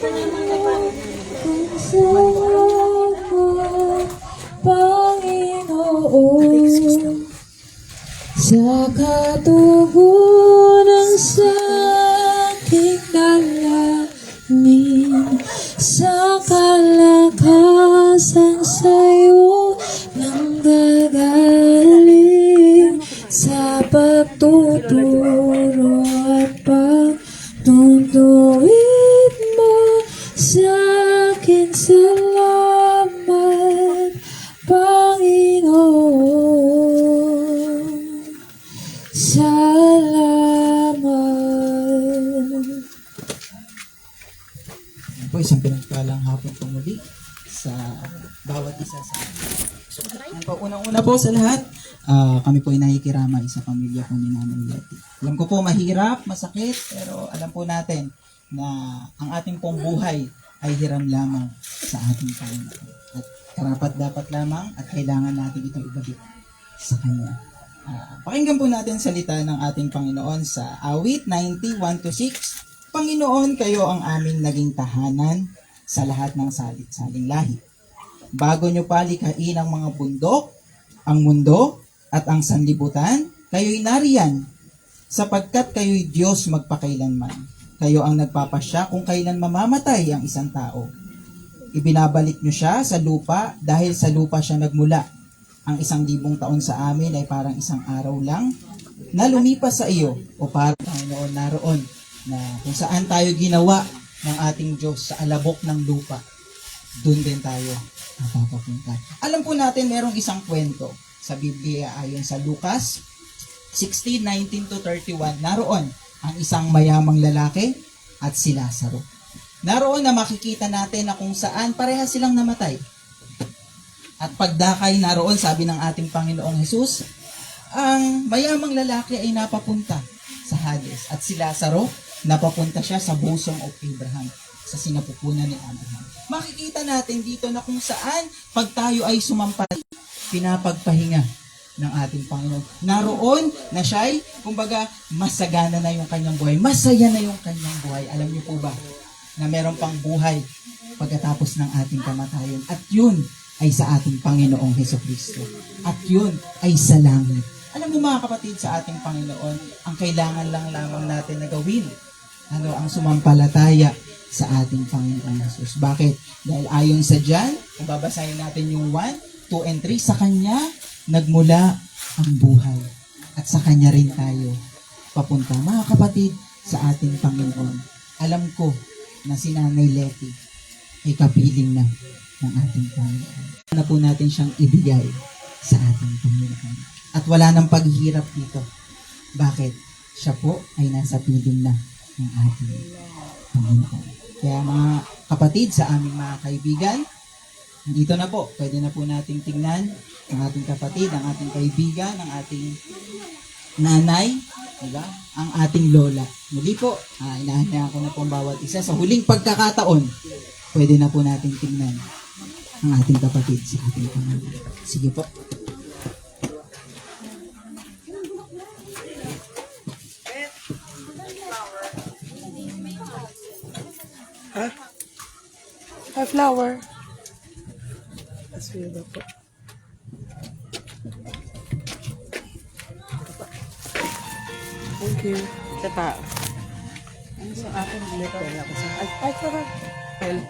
kung salamat, Panginoon, sa katugunan sa aking dalangin, sa kalakasan sa'yo nang gagaling, sa pagtuturo at pagtutuwid mo sa akin. Salamat, Panginoon. Salamat. Po, isang pinagpalang hapon po muli sa bawat isa sa atin. So, unang-una po sa lahat, kami po ay nakikiramay sa pamilya po ni Nanay Letty. Alam ko po mahirap, masakit, pero alam po natin na ang ating pong buhay ay hiram lamang sa ating Panginoon. At karapat dapat lamang at kailangan natin itong ibabit sa Kanya. Pakinggan po natin salita ng ating Panginoon sa awit 90:1-6. Panginoon, kayo ang aming naging tahanan sa lahat ng salit-saling lahi. Bago nyo pa likhain ang mga bundok, ang mundo, at ang sanlibutan, kayo'y nariyan, sapagkat kayo'y Diyos magpakailanman. Kayo ang nagpapasya kung kailan mamamatay ang isang tao. Ibinabalik nyo siya sa lupa dahil sa lupa siya nagmula. Ang 1,000 taon sa amin ay parang isang araw lang na lumipas sa iyo o parang Panginoon naroon na kung saan tayo ginawa ng ating Diyos sa alabok ng lupa, doon din tayo papapunta. Alam po natin merong isang kwento sa Biblia ayon sa Lucas 16:19-31. Naroon ang isang mayamang lalaki at si Lazaro. Naroon na makikita natin na kung saan parehas silang namatay. At pagdakay naroon, sabi ng ating Panginoong Hesus, ang mayamang lalaki ay napapunta sa Hades at si Lazaro napapunta siya sa bosom of Abraham, sa sinapupunan ni Abraham. Makikita natin dito na kung saan pag tayo ay sumampay, pinapagpahinga ng ating Panginoon. Naroon na siya'y, kumbaga, masagana na yung kanyang buhay. Masaya na yung kanyang buhay. Alam niyo po ba na meron pang buhay pagkatapos ng ating kamatayon? At yun ay sa ating Panginoong Hesukristo. At yun ay sa langit. Alam mo mga kapatid, sa ating Panginoon, ang kailangan lang lamang natin na gawin, ang sumampalataya sa ating Panginoong Jesus. Bakit? Dahil ayon sa John, kung babasahin natin yung 1, 2, and 3, sa Kanya nagmula ang buhay. At sa Kanya rin tayo papunta. Mga kapatid, sa ating Panginoon, alam ko na si Nanay Letty ay kapiling na ng ating Panginoon. Na po natin siyang ibigay sa ating Panginoon. At wala nang paghihirap dito. Bakit? Siya po ay nasa piling na ng ating Panginoon. Kaya mga kapatid, sa aming mga kaibigan, dito na po, pwede na po nating tingnan ang ating kapatid, ang ating kaibigan, ang ating nanay, diba? Ang ating lola. Muli po, inahanyahan ko na po ang bawat isa. Sa huling pagkakataon, pwede na po nating tingnan ang ating kapatid sa ating Panginoon. Sige po. A flower. That's weird po. Thank you. Ito pa. Ano sa akin? Letter ako sa... Ay, sarap. Well.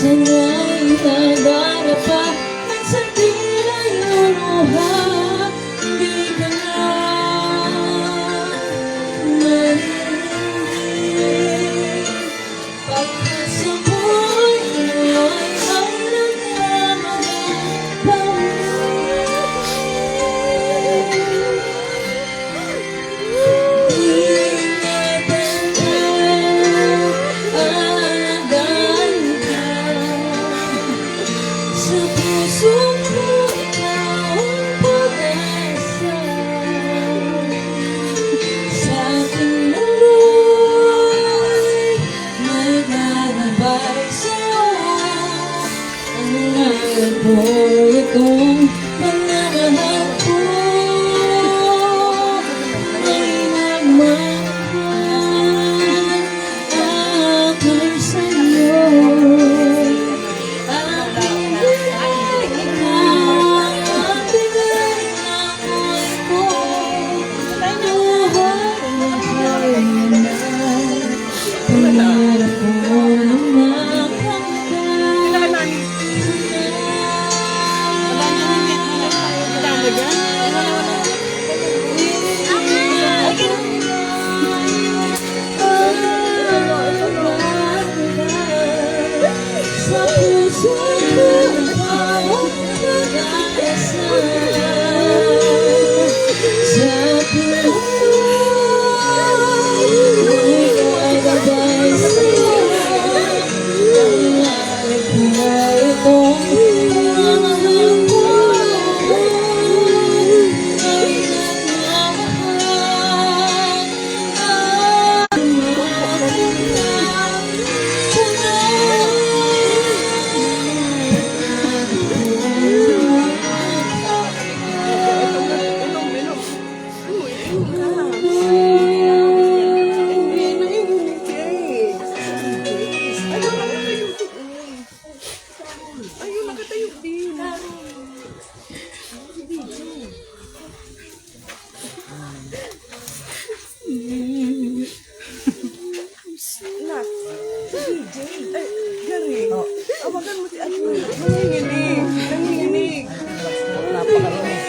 sana'y nadarapa at sa tila luluha, hindi ka na marinig. Pagkat sa buhay mo ay ang sa puso ko, ikaw ang pag-asa. Sa aking mulo'y may gagabay sa'yo. Ang ngayon ko, itong panamahal ko ay nagmamahal ako'y sa'yo. Sa puso ko, ikaw ang pag-asa. Sa buhay, may gagabay sa'yo. Ang ngalan ko, itong panamahal ko ay nagmamahal. Ayun, nakatayo din. Nak, DJ. Ay, galing. Awagan mo si Ate. Nanginginig. Nanginginig. Nanginginig.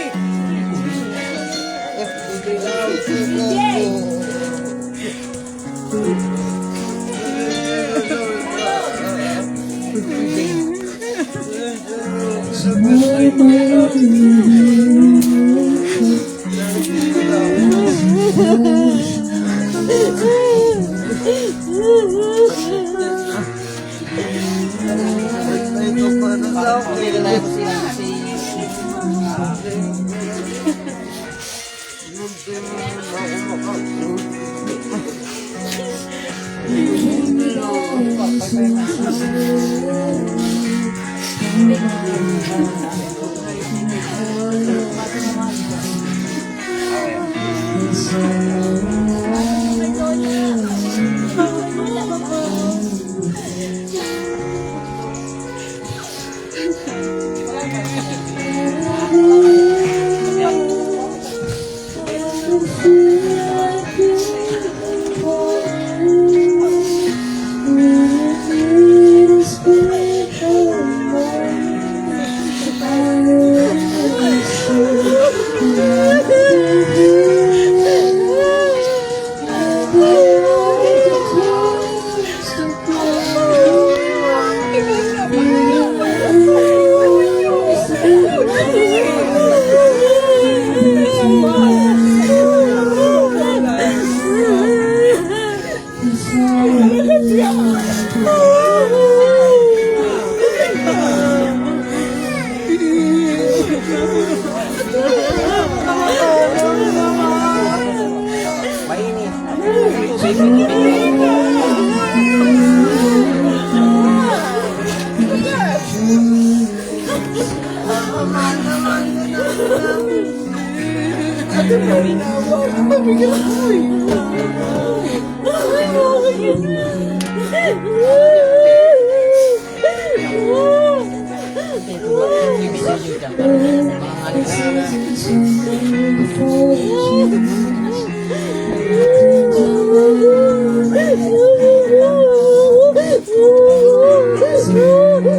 Oh,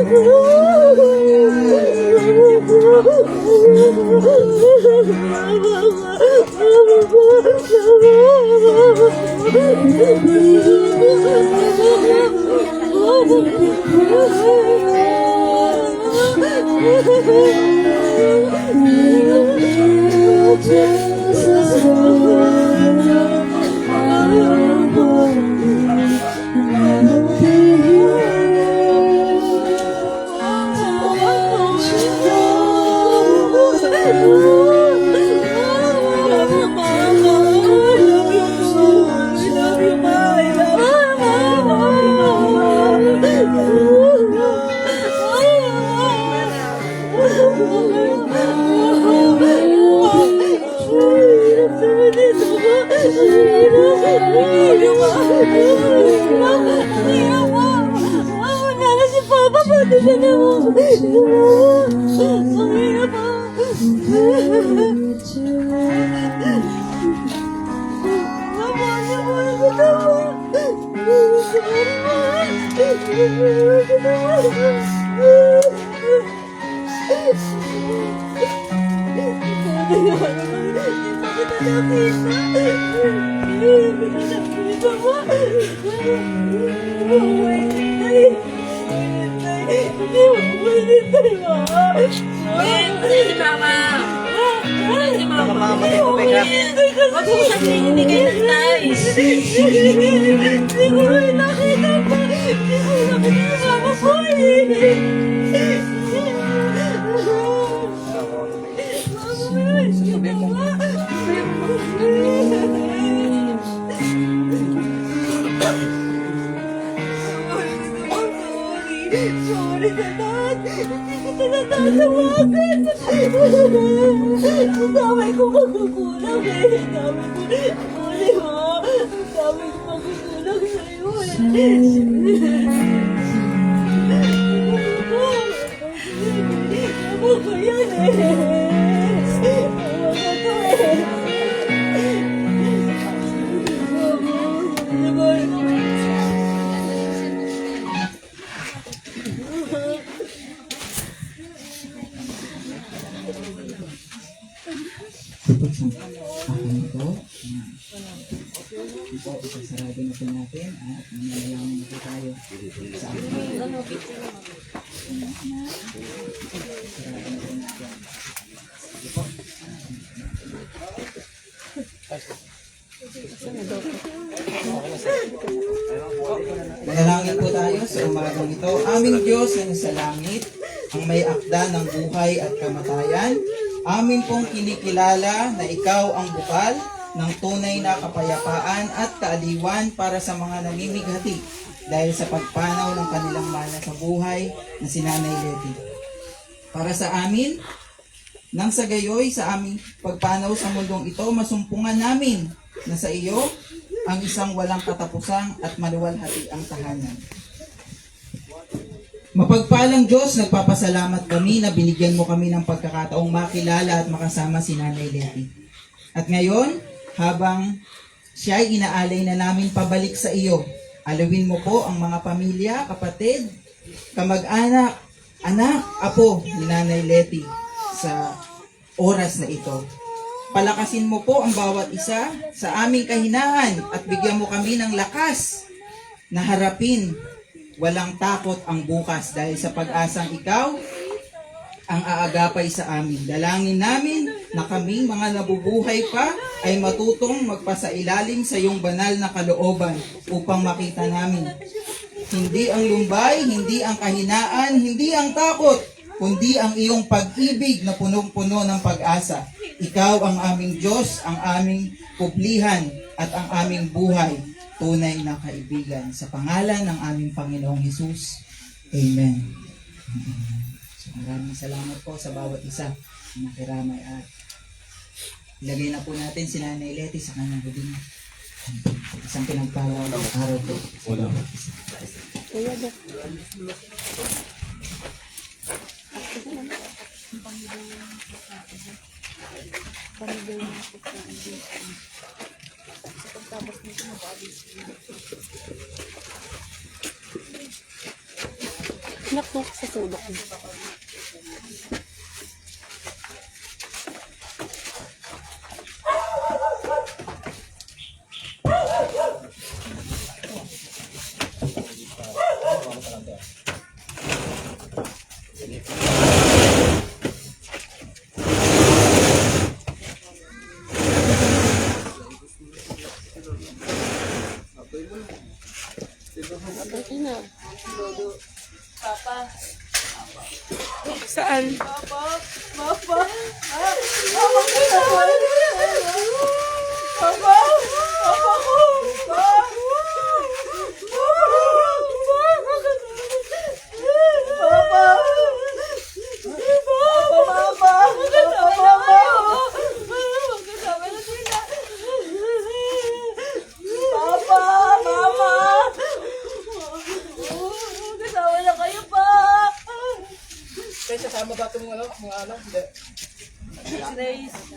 Wala na si Papa, pati siya na mo. Ang hirap po. Mag-uusap din, hindi kayo nag-nice. Hindi ko rin nakita pa. Hindi ko nakita sa mama ko Sorry na lahat. Hindi ko tinatatawagan. Ang dami ko magkukulang eh. Ang dami ko. Sorry ha. Ang dami ko magkukulang sa'yo eh. Ano ko yan eh. Ano ko to eh. Akin ito. Ito, isasarado na po natin at manalangin na po tayo sa akin. Sarado na po natin. Sige po. Manalangin po tayo sa umagang ito. Aming Diyos na nasa langit, ang may akda ng buhay at kamatayan, amin pong kinikilala na ikaw ang bukal ng tunay na kapayapaan at kaaliwan para sa mga namimighati dahil sa pagpanaw ng kanilang mana sa buhay na si Nanay Leti. Para sa amin, nang sa gayoy sa aming pagpanaw sa mundong ito, masumpungan namin na sa iyo ang isang walang katapusang at maluwalhati ang tahanan. Mapagpalang Diyos, nagpapasalamat kami na binigyan mo kami ng pagkakataong makilala at makasama si Nanay Leti. At ngayon, habang siya ay inaalay na namin pabalik sa iyo, alawin mo po ang mga pamilya, kapatid, kamag-anak, anak, apo ni Nanay Leti sa oras na ito. Palakasin mo po ang bawat isa sa aming kahinahan at bigyan mo kami ng lakas na harapin walang takot ang bukas dahil sa pag-asang ikaw ang aagapay sa amin. Dalangin namin na kaming mga nabubuhay pa ay matutong magpasailalim sa iyong banal na kalooban upang makita namin. Hindi ang lumbay, hindi ang kahinaan, hindi ang takot, kundi ang iyong pag-ibig na punong-puno ng pag-asa. Ikaw ang aming Diyos, ang aming kublihan at ang aming buhay, tunay na kaibigan. Sa pangalan ng aming Panginoong Hesus. Amen. So, maraming salamat po sa bawat isa na nakiramay at ilagay na po natin si Nanay Leti sa kanyang huding. Isang pinagpalaw araw po. Wala. Naknok sa sulok. Saan? Mama! Grace.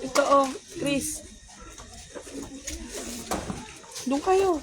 Ito oh, Chris. Doon kayo.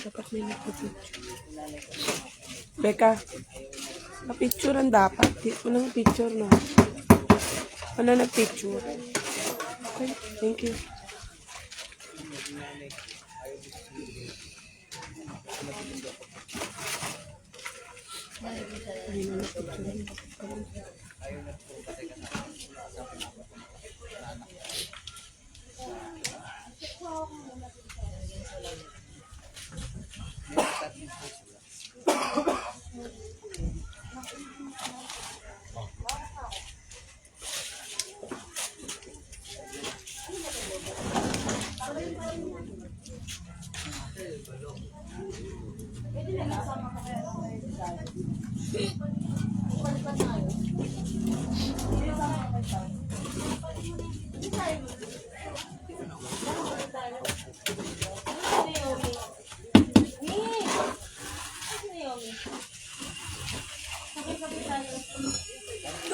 Dapat may nagpa-picture. Becca, pa-picture ang dapat. Walang picture, no? Wala nag-picture. Okay, thank you.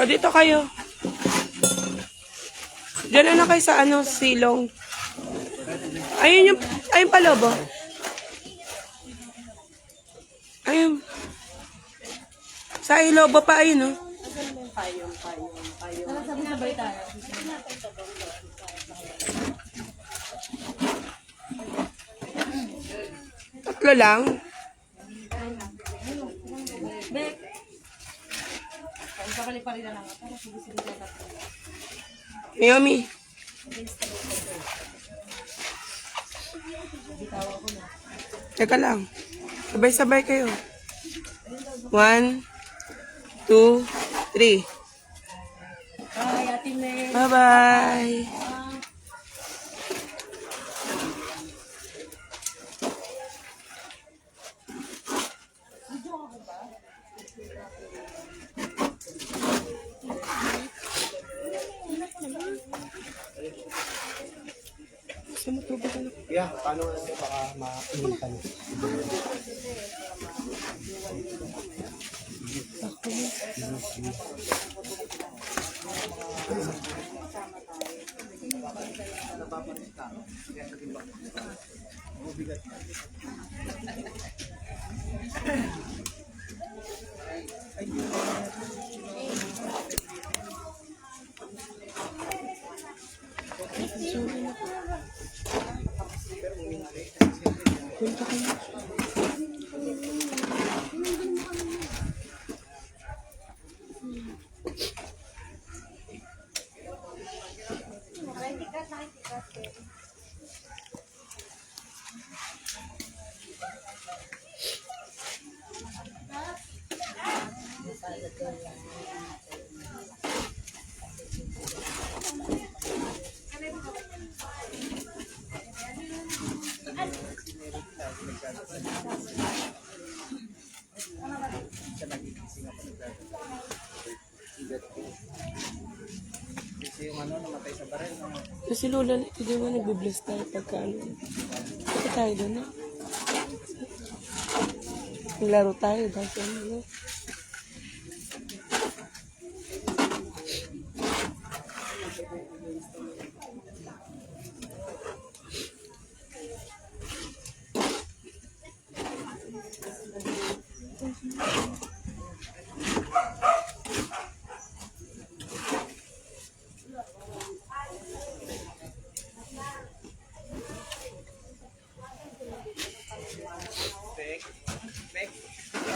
O, dito kayo. Diyan na kayo sa silong. Ayun palobo. Ayun. Sa ilobo pa, ayun, no? Sabay tayo. Tatlo lang. Bek. Kakali pa rin na lang. Para sige-sige na lang. Naomi. Teka lang. Sabay-sabay kayo. 1, 2, 3. Bye, Ate May. Bye-bye. Yeah, paano natin baka mainitan? Kasi yung ano, namatay sa baril. Kasi Lola, hindi mo nagbe-bless tayo pagka ano. Ito tayo doon, no? Naglaro tayo dahil sa ano, no?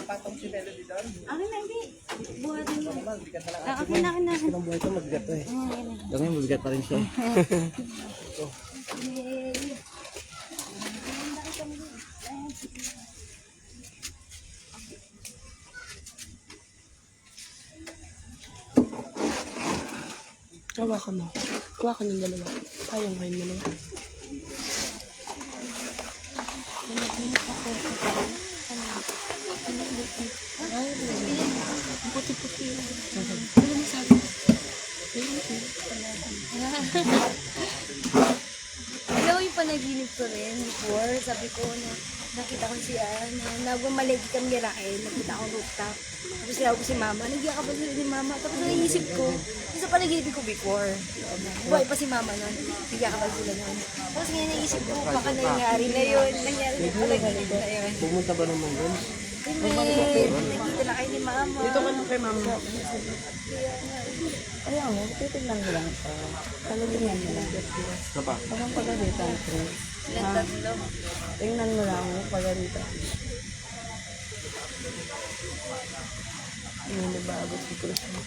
Napatong si Melody doon. Akin na, hindi. Buhatin mo. Bigat na lang. Akin na, akin na. Ang buhay ko, mabigat to eh. Dami, mabigat pa rin siya. Kawa ka mo. Kuha ka ng dalawa. Sayang kayo dalawa. Puti-puti. Ano mo sabi? Alam mo yung panaginip ko rin before, sabi ko na nakita ko si nagmamalagi kami ni Rael, nakita ko rooftop. Tapos sinabi ko si mama, nagyan ka ba sila ni mama? Tapos naisip ko, yung sa panaginip ko before, buhay pa si mama nun, nagyan ka ba sila nun? Tapos ngayon naisip ko, baka nangyari na yun, nangyari na panaginip na yun. Pumunta ba naman doon? Hindi, nagkita na kayo ni mama. Dito ka lang kay mama. Ayaw mo, titignan mo lang pa. Palagyan mo lang. Ano pa? Parang pagalitan ko. Ilan tatlo? Tingnan mo lang, pagalitan. Yung nabagot si Cruz mo.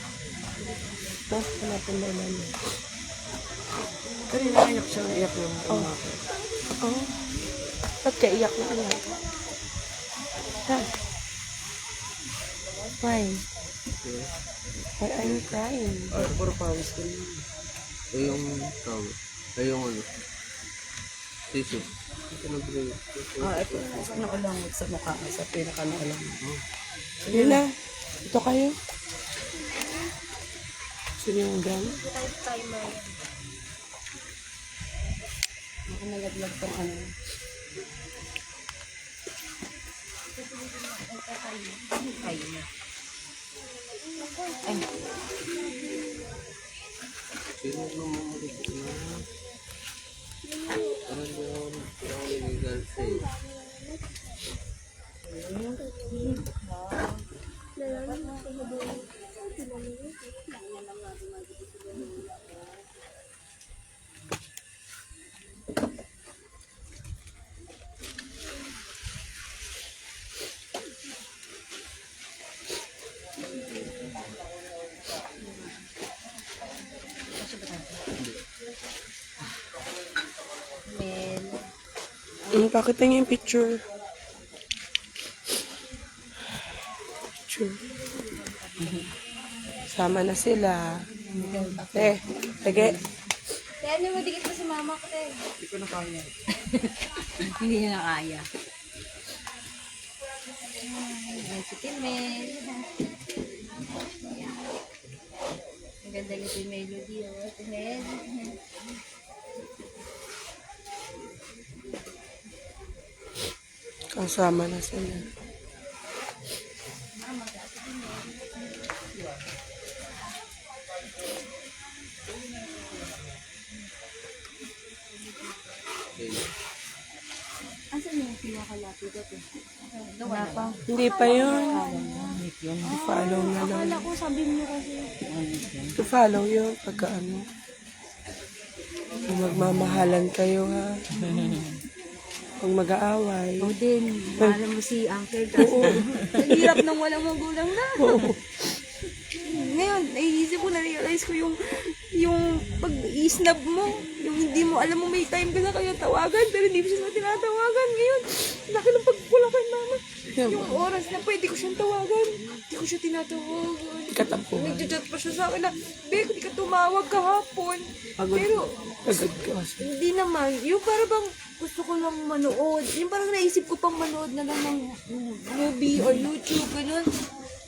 Tapos hanapin daw namin. Kanina iyak siya, iyak yung umakas. Oh. Ba't ka iyak na iyak? Ha? Why? Why are you crying? Puro pawis ko yun. Eh yung tawag. Eh yung ano. Tissue. Ito nag-break. Ito. Nakalangot sa mukha. Sa pinaka-nakalangot. Yun na. Ito kayo. Sino yung gun? Timer. Ako nalaglag tong ano. Sino namamulit na? Ano yun? Yung illegal sale. Pakita niyo yung picture. Picture. Sama na sila. Sige. Kaya niyo mo, dikit pa si mama ko, te. Hindi ko na kaya. Hindi niya na kaya. Ayan, si Timel. Ang ganda ni si Melody, oh. Timel. Sasama na sila. Asan yung pinakalapit ito? Wala pa. Hindi pa yun. I-follow na lang. Akala ko sabi niyo kasi. I-follow yun pagka ano. Kung magmamahalan kayo ha. Pag mag-aaway. O din, alam mo si Uncle. Ang hirap nang walang magulang na. Ngayon, naiisip ko, na-realize ko yung pag-i-snap mo, yung hindi mo alam mo may time ka na kayo tawagan, pero hindi mo siya tinatawagan. Ngayon, laki ng pagkulang kay mama. Yung oras na pwede ko siyang tawagan, hindi ko siya tinatawagan. Katampuhan. Nagchat pa siya sa akin na, Bek, hindi ka tumawag kahapon. Pero, Agad ka. hindi naman. Yung para bang gusto ko lang manood. Yung parang naisip ko pang manood na lang ng movie or YouTube, gano'n.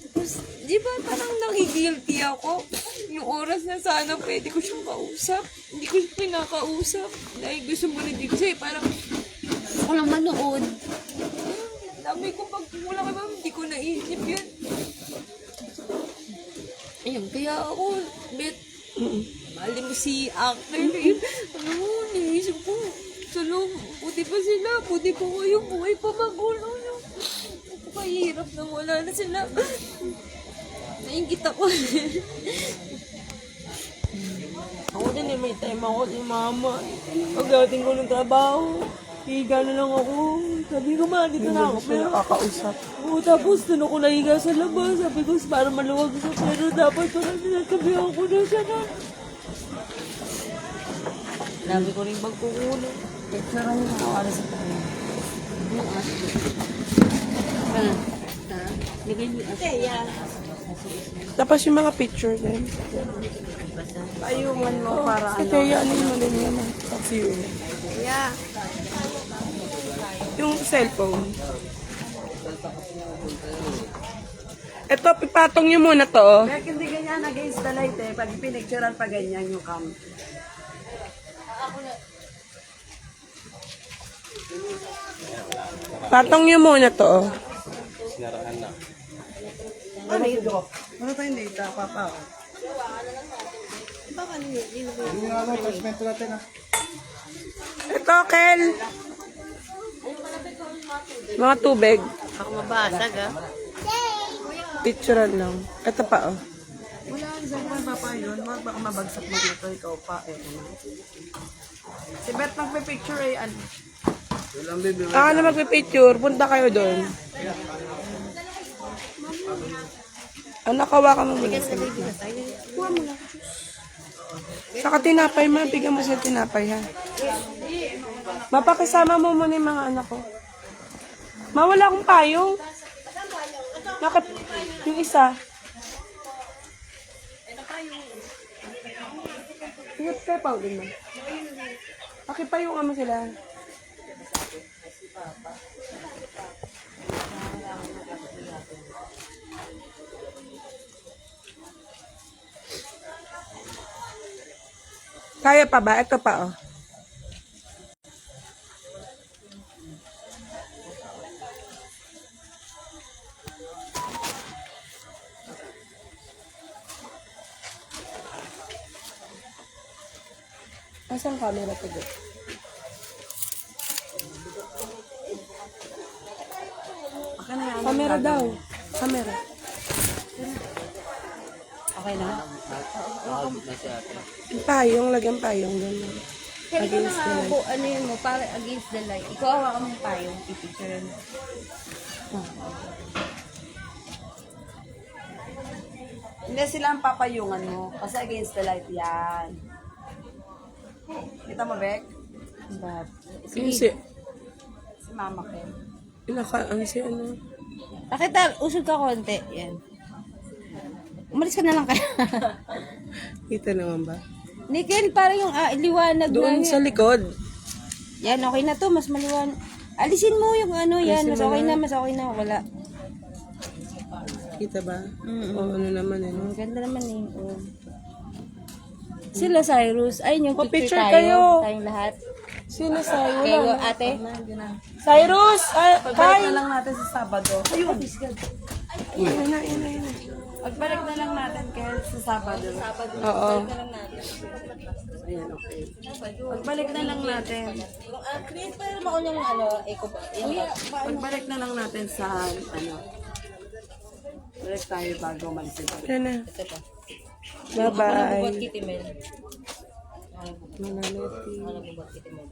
Tapos, di ba parang nagigilty ako? Yung oras na sana pwede ko siyang kausap. Hindi ko siya pinakausap. Dahil gusto mo rin din kasi parang gusto ko lang manood. Dami ko pag wala ka ba, hindi ko naisip yun. Ayun, kaya ako, mali mo si Uncle. Ano mo, naisip ko. Salong, buti pa sila. Buti pa kayo, buhay pa magulo. Kahirap nang wala na sila. Naingit ako. Ako din may time ako si mama. Pagdating ko ng trabaho, higa na lang ako. Sabi ko, ma, dito na ako. Pero nakakausap. Oo, tapos doon ako nahiga sa labas. Sabi ko, para maluwag sa pero dapat parang sinasabihan ko na siya na. Sabi ko rin magkukulo. Sarang yung oras sa tayo. Tapos yung mga picture din. Ayungan mo para Ito yan, ano yung din yan. View. Yeah. Yung cellphone. Ito, pipatong nyo muna to. Kaya hindi ganyan against the light eh. Pag pinicturean pa ganyan yung cam. Patong nyo muna to. Ano ito? Ano tayong data? Papa. Ito, Kel. Mga tubig. Ako mabasag ah. Picturean lang. Ito pa, oh. Wala ang cellphone papa yun. Baka mabagsak mo dito. Ikaw pa eh. Si Beth magpipicture eh. Ano? Ako na magpipicture. Punta kayo doon. Nakawa ka mo muna sa gitna. Saka tinapay, ma. Bigyan mo siya tinapay, ha? Mapakisama mo muna yung mga anak ko. Mawala akong payong. Bakit? Yung isa. Ingat kayo pa ulit, ma. Pakipayong mo sila. Kaya pa ba? Ito pa, oh. Asan camera to go? Camera daw. Camera. Okay na? Nakagit na si ate. Yung payong, lagyan payong doon. Kaya ikaw na nga ako, ano yun mo, para against the light. Ikaw hawakan mong payong, pipicture mo. Hindi sila ang papayungan mo. Kasi against the light yan. Kita mo, Bek? Yung si... Si Mama Ken. Ano si ano? Pakita, usog ka konti. Yan. Umalis ka na lang kaya. Kita naman ba? Nickel, parang yung liwanag Doon na sa likod. yan, okay na to, mas maliwanag. Alisin mo yung ano yan, mas okay na, wala. Kita ba? O ano naman eh. Ang ganda naman eh. Oh. Sila Cyrus, ayun yung Oh, picture picture tayo. kayo. Tayong lahat. Sino sa'yo? Kay Wala. ate? Cyrus! Pagbalik Kyle! na lang natin sa Sabado. Ayun. Ayun na, ayun na, ayun na. Pagbalik na lang natin kaya sa Sabado. Oo. Ayan, okay. Pagbalik na lang natin. Create pa naman ako yung ano, eco ba? Pagbalik na lang natin sa ano. Balik tayo bago umalis ito. Yan na. Bye-bye. Kitty Mel. Mananati. Ano ba Kitty Mel?